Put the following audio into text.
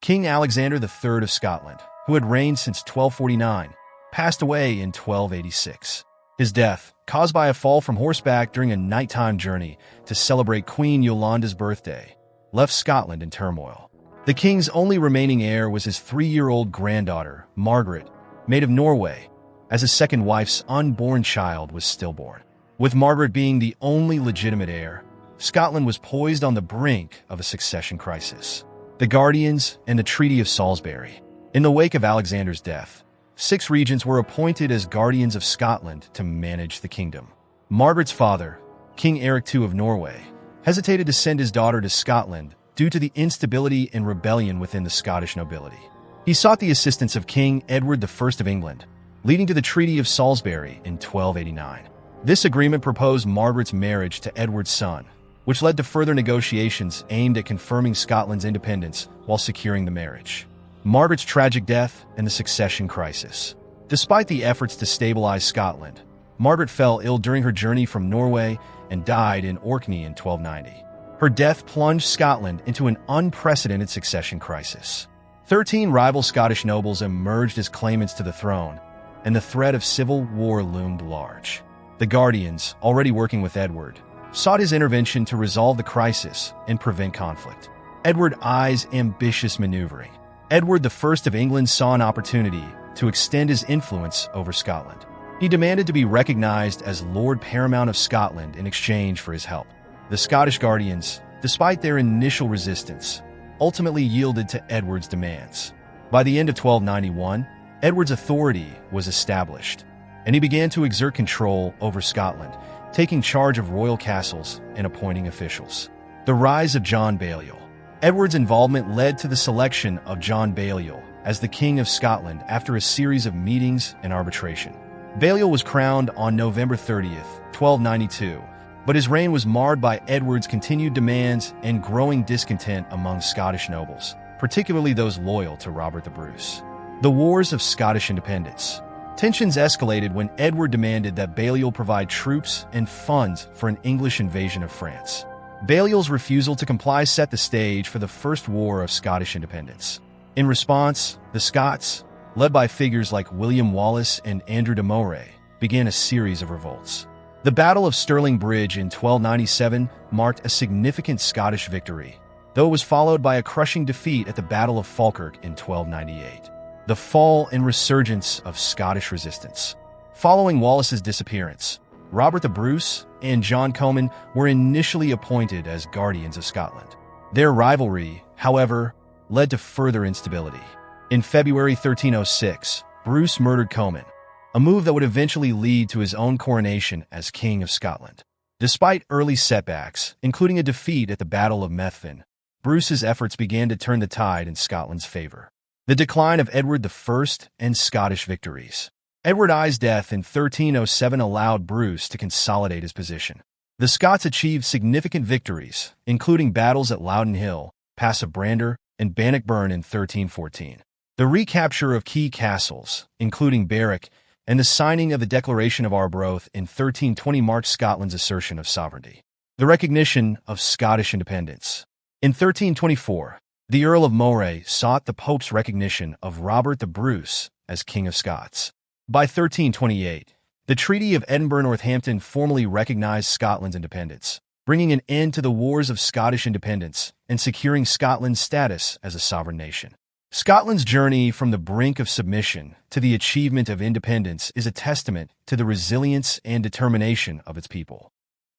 King Alexander III of Scotland, who had reigned since 1249, passed away in 1286. His death, caused by a fall from horseback during a nighttime journey to celebrate Queen Yolanda's birthday, left Scotland in turmoil. The king's only remaining heir was his 3-year-old granddaughter, Margaret, maid of Norway, as his second wife's unborn child was stillborn. With Margaret being the only legitimate heir, Scotland was poised on the brink of a succession crisis. The Guardians and the Treaty of Salisbury. In the wake of Alexander's death, 6 regents were appointed as Guardians of Scotland to manage the kingdom. Margaret's father, King Eric II of Norway, hesitated to send his daughter to Scotland due to the instability and rebellion within the Scottish nobility. He sought the assistance of King Edward I of England, leading to the Treaty of Salisbury in 1289. This agreement proposed Margaret's marriage to Edward's son, which led to further negotiations aimed at confirming Scotland's independence while securing the marriage. Margaret's tragic death and the succession crisis. Despite the efforts to stabilize Scotland, Margaret fell ill during her journey from Norway and died in Orkney in 1290. Her death plunged Scotland into an unprecedented succession crisis. 13 rival Scottish nobles emerged as claimants to the throne, and the threat of civil war loomed large. The Guardians, already working with Edward, sought his intervention to resolve the crisis and prevent conflict. Edward I's ambitious maneuvering. Edward I of England saw an opportunity to extend his influence over Scotland. He demanded to be recognized as Lord Paramount of Scotland in exchange for his help. The Scottish Guardians, despite their initial resistance, ultimately yielded to Edward's demands. By the end of 1291, Edward's authority was established, and he began to exert control over Scotland, taking charge of royal castles and appointing officials. The rise of John Balliol. Edward's involvement led to the selection of John Balliol as the King of Scotland after a series of meetings and arbitration. Balliol was crowned on November 30th, 1292, but his reign was marred by Edward's continued demands and growing discontent among Scottish nobles, particularly those loyal to Robert the Bruce. The Wars of Scottish Independence. Tensions escalated when Edward demanded that Balliol provide troops and funds for an English invasion of France. Balliol's refusal to comply set the stage for the First War of Scottish Independence. In response, the Scots, led by figures like William Wallace and Andrew de Moray, began a series of revolts. The Battle of Stirling Bridge in 1297 marked a significant Scottish victory, though it was followed by a crushing defeat at the Battle of Falkirk in 1298. The fall and resurgence of Scottish resistance. Following Wallace's disappearance, Robert the Bruce and John Comyn were initially appointed as Guardians of Scotland. Their rivalry, however, led to further instability. In February 1306, Bruce murdered Comyn, a move that would eventually lead to his own coronation as King of Scotland. Despite early setbacks, including a defeat at the Battle of Methven, Bruce's efforts began to turn the tide in Scotland's favor. The decline of Edward I and Scottish victories. Edward I's death in 1307 allowed Bruce to consolidate his position. The Scots achieved significant victories, including battles at Loudon Hill, Pass of Brander, and Bannockburn in 1314. The recapture of key castles, including Berwick, and the signing of the Declaration of Arbroath in 1320 marked Scotland's assertion of sovereignty. The recognition of Scottish independence. In 1324, the Earl of Moray sought the Pope's recognition of Robert the Bruce as King of Scots. By 1328, the Treaty of Edinburgh-Northampton formally recognized Scotland's independence, bringing an end to the wars of Scottish independence and securing Scotland's status as a sovereign nation. Scotland's journey from the brink of submission to the achievement of independence is a testament to the resilience and determination of its people.